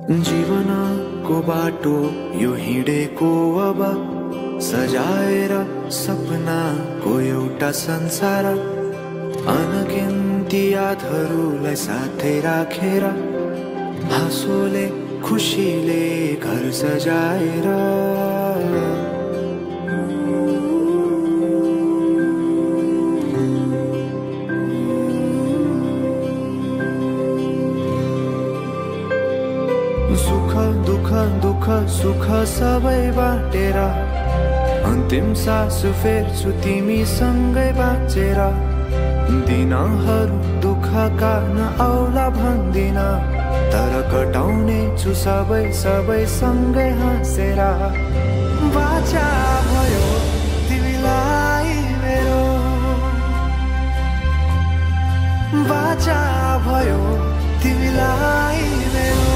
जीवनको बाटो यो हिँडेको अब सजाएर सपनाको एउटा संसार अनगिन्ती यादहरूलाई साथै राखेर हाँसोले खुसीले घर सजाएर सुख दुख दुख सुख सबै बाटेर अन्तिम सास फेर्छु तिमीसँगै बाँचेर दिनहरू दुःखका नआउला भन्दिन तर कटाउने छु सबै सबै सँगै हाँसेर बाचा भयो तिमीलाई मेरो बाचा भयो तिमीलाई मेरो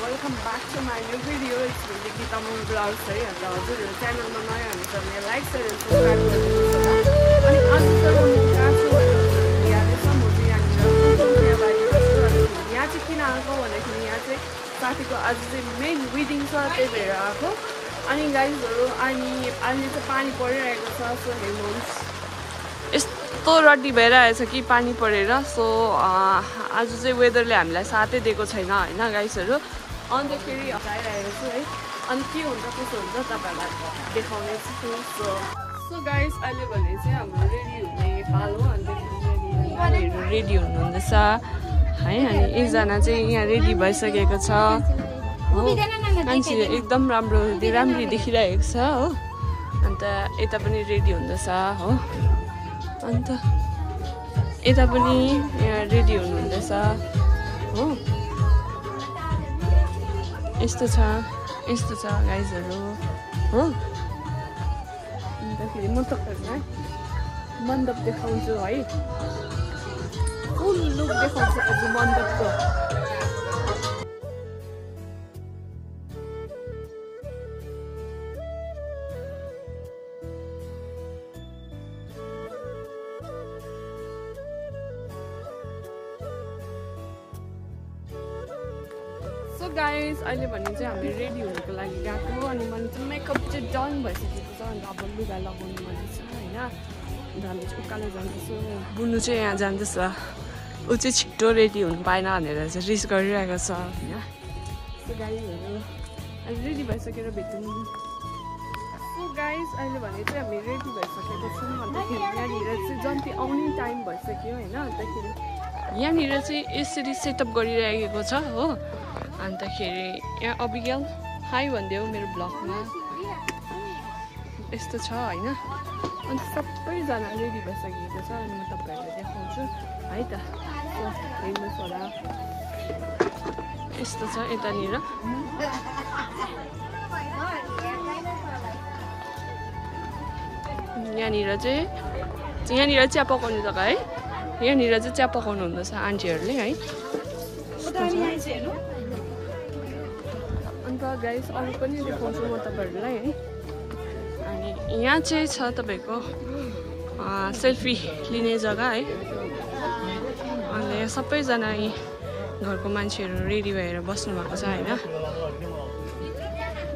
welcome back to my new video. It's really Geeta Moon Vlogs है अन्त हजुरहरु च्यानलमा नयाँ हुनुहुन्छ भने लाइक शेयर र सब्स्क्राइब गरिदिनुहोस् होला। अनि आज चाहिँ म कहाँ छु भन्दाखेरि यहाँ चाहिँ म यहाँ चाहिँ किन आएको भन्दाखेरि यहाँ चाहिँ साथीको आज चाहिँ मेन वेडिङ छ त्यही भएर आएको। अनि गाइजहरु अनि अहिले चाहिँ पानी परिरहेको छ सो हेर्नुहोस् यस्तो रड्डी भइरहेछ कि पानी परेर। सो आज चाहिँ वेदरले हामीलाई साथै दिएको छैन हैन गाइजहरु। अन्तखेरि आइरहेको छु है अनि के हुन्छ कसो हुन्छ तपाईहरुलाई देखाउने छु। सो गाइस अहिले भने चाहिँ हाम्रो रेडी हुने पालो अनि रेडी हुनुहुँदैछ है। अनि एकजना चाहिँ यहाँ रेडी भइसकेको छ हो। मान्छे एकदम राम्ररी देखिरहेको छ हो। अन्त यता पनि रेडी हुँदैछ हो। अन्त यता पनि यहाँ रेडी हुनुहुँदैछ हो। यस्तो छ गाइजहरु हो। अन्तखेरि म तपाईहरुलाई मण्डप देखाउँछु है। फुल लुक देखाउँछु आज मण्डपको। गाइस अहिले भने चाहिँ हामी रेडी हुनुको लागि गएको अनि मैले चाहिँ मेकअप चाहिँ डन भइसकेको छ। अन्त अब लुगा लगाउनु पर्छ हैन। अन्त हामी चाहिँ उकालो जाँदैछु। बुनु चाहिँ यहाँ जाँदैछ ऊ चाहिँ छिटो रेडी हुनु पाएन भनेर चाहिँ रिस गरिरहेको छ हैन। सो गाइजहरु अहिले रेडी भइसकेर भेटौँ। सो गाइस अहिले भने चाहिँ हामी रेडी भइसकेको छौँ। अन्तखेरि यहाँनिर चाहिँ जन्ती आउने टाइम भइसक्यो हैन। अन्तखेरि यहाँनिर चाहिँ यसरी सेटअप गरिरहेको छ हो। अन्तखेरि यहाँ अबिगेल हाई भनिदेऊ मेरो ब्लगमा यस्तो छ हैन। अनि सबैजना रेडी भइसकेको छ अनि म तपाईहरुलाई देखाउँछु है त। हेर्नुहोस् होला यस्तो छ यतानिर। यहाँनिर चिया पकाउने जग्गा है। यहाँनिर चाहिँ चिया पकाउनु हुँदैछ आन्टीहरूले है। अन्त गाइस अरू पनि देखाउँछु म तपाईहरुलाई है। अनि यहाँ चाहिँ छ तपाईको सेल्फी लिने जग्गा है। अनि यहाँ सबैजना यी घरको मान्छेहरू रेडी भएर बस्नु भएको छ हैन।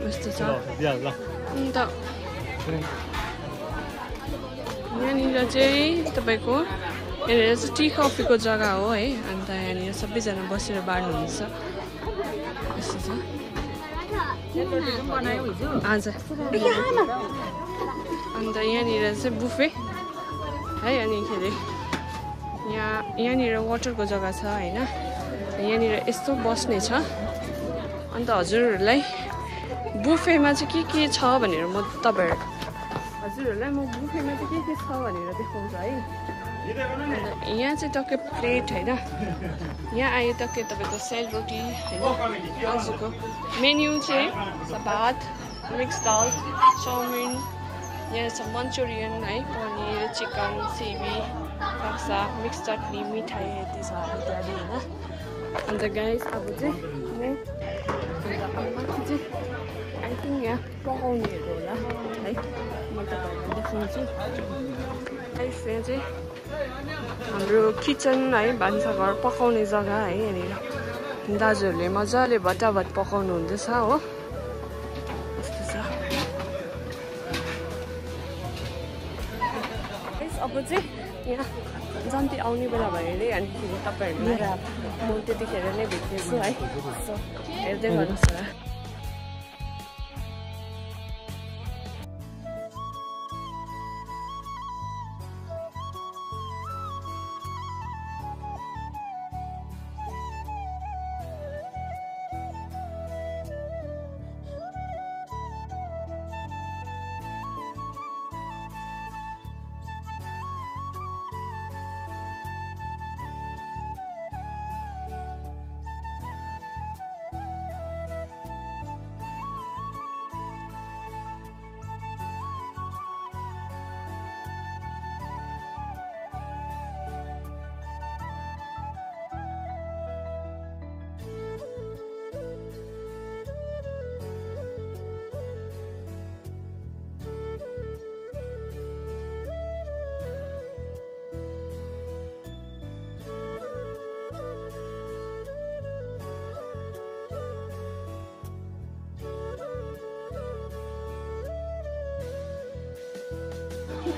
यस्तो छ। अन्त यहाँनिर चाहिँ तपाईको यहाँनिर चाहिँ टी कफीको जग्गा हो है। अन्त यहाँनिर सबैजना बसेर बाड्नुहुन्छ यस्तो छ। हजुर अन्त यहाँनिर चाहिँ बुफे है। अनिखेरि यहाँनिर वाटरको जग्गा छ हैन। यहाँनिर यस्तो बस्ने छ। अन्त हजुरहरूलाई बुफेमा चाहिँ के छ भनेर म हजुरहरूलाई म बुफेमा चाहिँ के छ भनेर देखाउँछु है। यहाँ चाहिँ टक्कै प्लेट हैन। यहाँ आयो टक्कै तपाईको सेलरोटी हैन। आजको मेन्यु चाहिँ भात मिक्स दाल चाउमिन यहाँ छ मन्चुरियन है पनिर चिकन सिमी फाक्सा मिक्स चटनी मिठाई यति छ इत्यादि हैन। अन्त गाइस अब चाहिँ म आई थिंक यहाँ पकाउनेहरू होला है म तपाईँहरूलाई देखाउँछु यहाँ चाहिँ हाम्रो किचन है भान्साघर पकाउने जग्गा है यहाँनिर दाजुहरूले मजाले भटाभट पकाउनु हुँदैछ हो यस्तो छ अब चाहिँ यहाँ जन्ती आउने बेला भयो अरे अनिखेरि तपाईँहरूलाई म त्यतिखेर नै भेट्नेछु है हेर्दै गर्नुहोस् न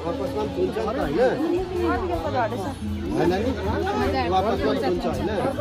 वापसमा हुन्छ हैन हैन नि वापसमा हुन्छ हैन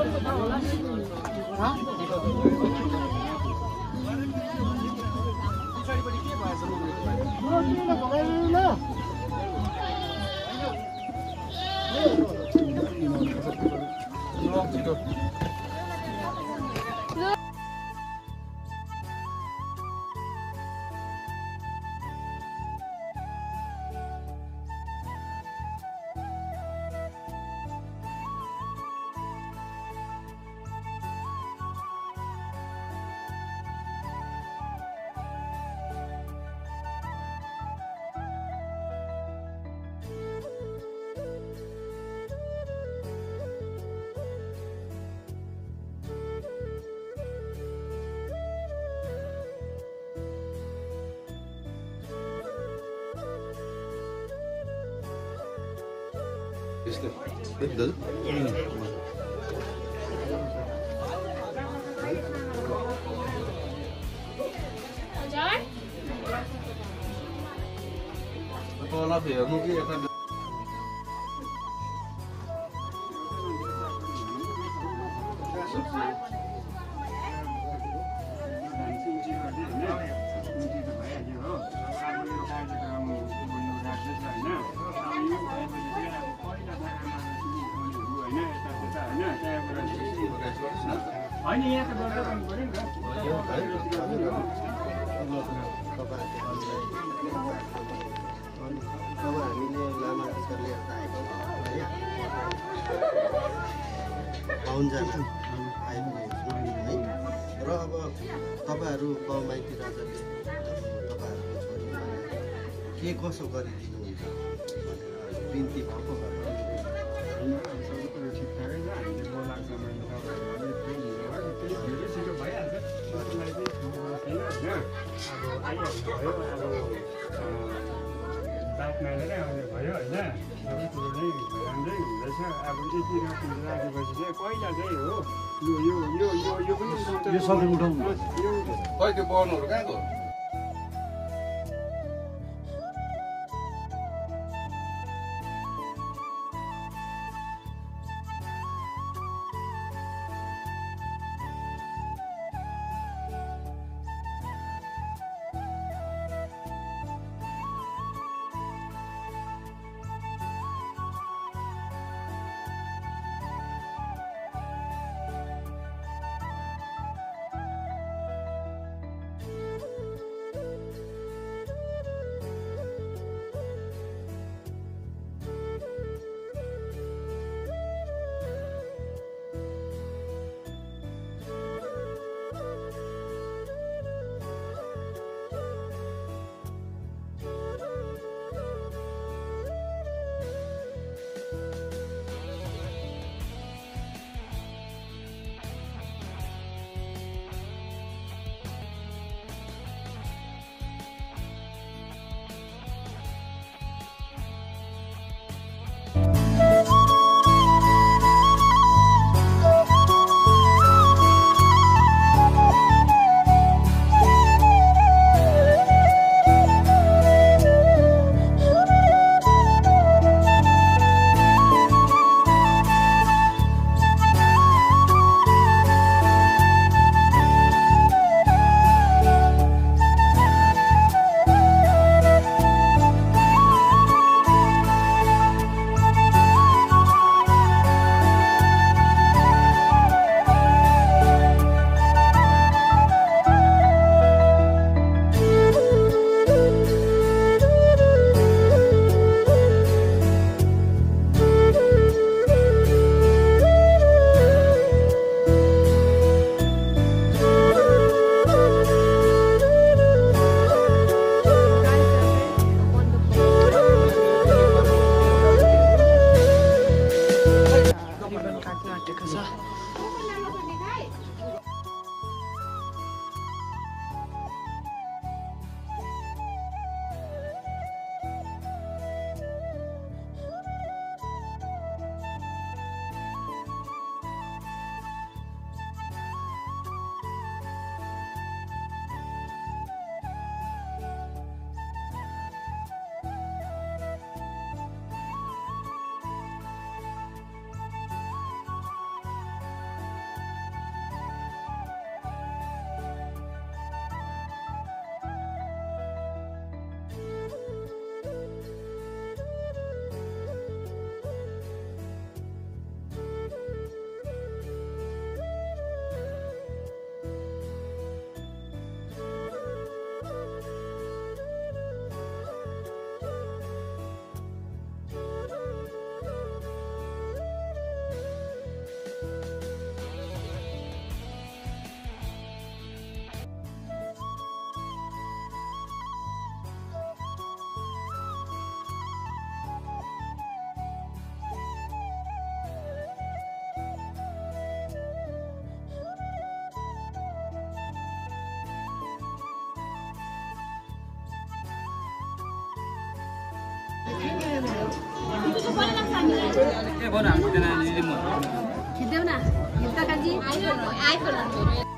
Betul. Kalau dia mungkin akan अनि यहाँ त गर्दा पनि पर्यो नि अब हामीले लामा सरले आएको पाउन्जान आइपुगेको है र अब तपाईहरू बाउमाइती राजाले तपाईहरूको छोरीलाई के कसो गरिदिनुहुन्छ बिन्ती भएको ठिकठाकै छ हामीले बोलाएको समयमा तपाईँहरूले धेरै छिटो भइहाल्छ त्यसलाई चाहिँ छैन होइन अब आइहाल्नु भयो अब बात मानेरै आउने भयो होइन सबै कुरो नै राम्रै हुँदैछ अब यति राख्नु लागेपछि चाहिँ पहिला चाहिँ हो यो पनि यो सबै उठाउनु खै त्यो बर्नहरू कहाँको खिच्देऊ न खिच्दा काजी आइफोन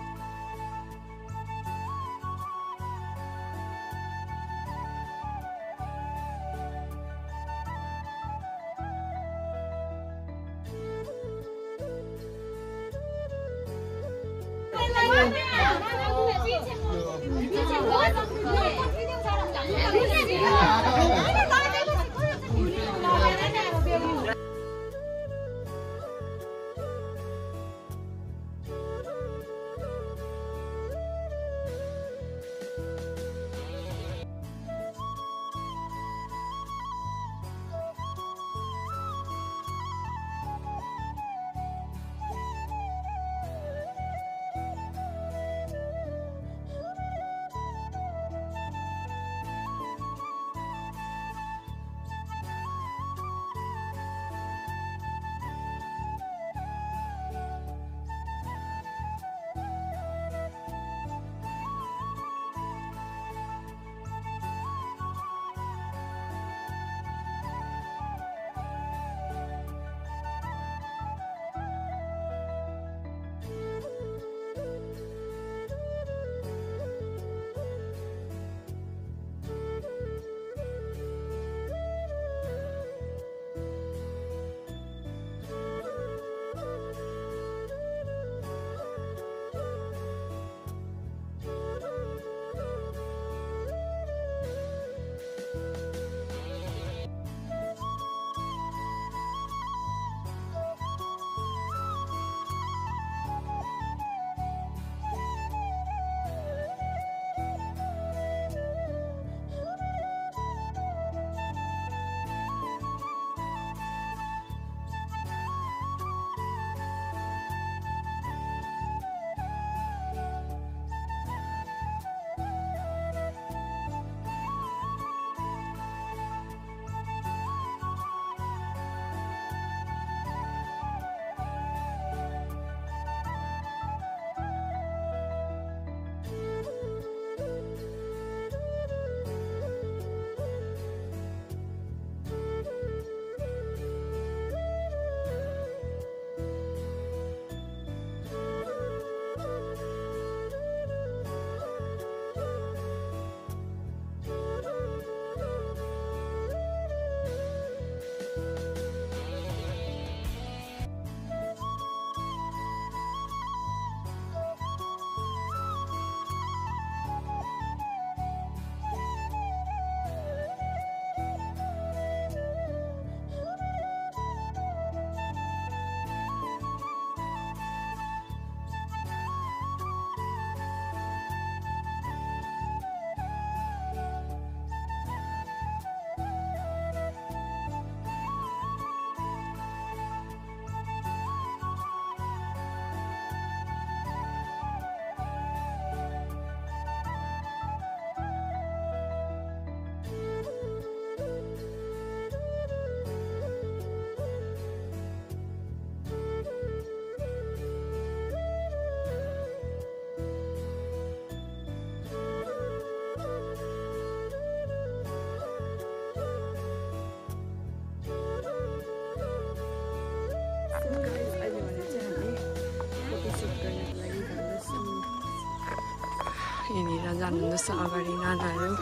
यहाँनिर जानुहुँदैछ अगाडि नानाहरू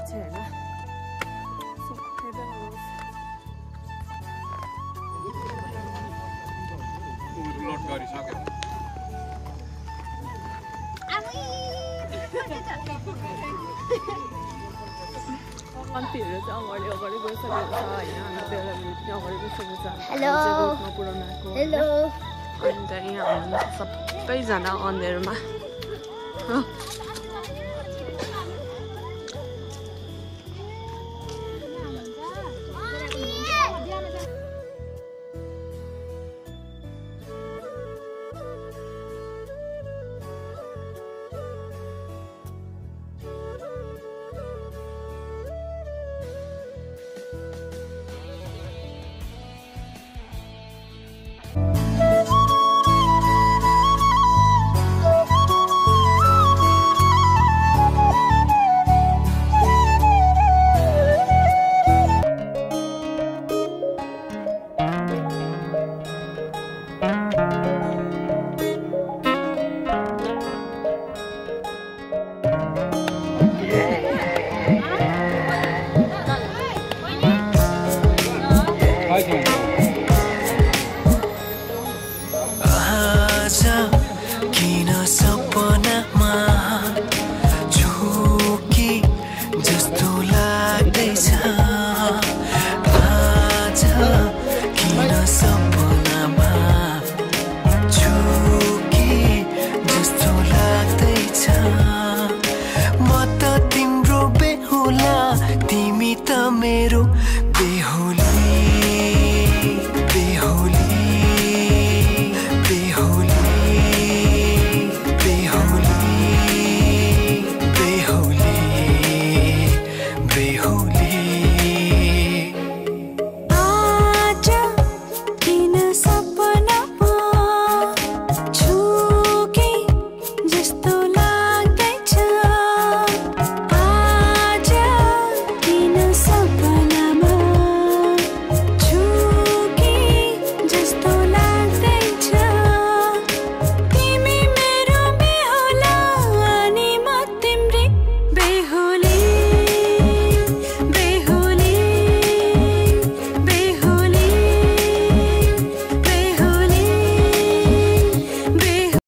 चाहिँ होइन लोड गरिसक्यो कम्तीहरू चाहिँ अगाडि गइसकेको छ होइन हामी बेला मिनट अगाडि गइसकेको छ हेलो पुऱ्याउन आएको हेलो अन्त यहाँ हामी सबैजना अँधेरोमा किन सपनामा झुकी जस्तो लाग्दैछ आज किन सपनामा झुकी जस्तो लाग्दैछ म त तिम्रो बेहुला तिमी त मेरो बेहुला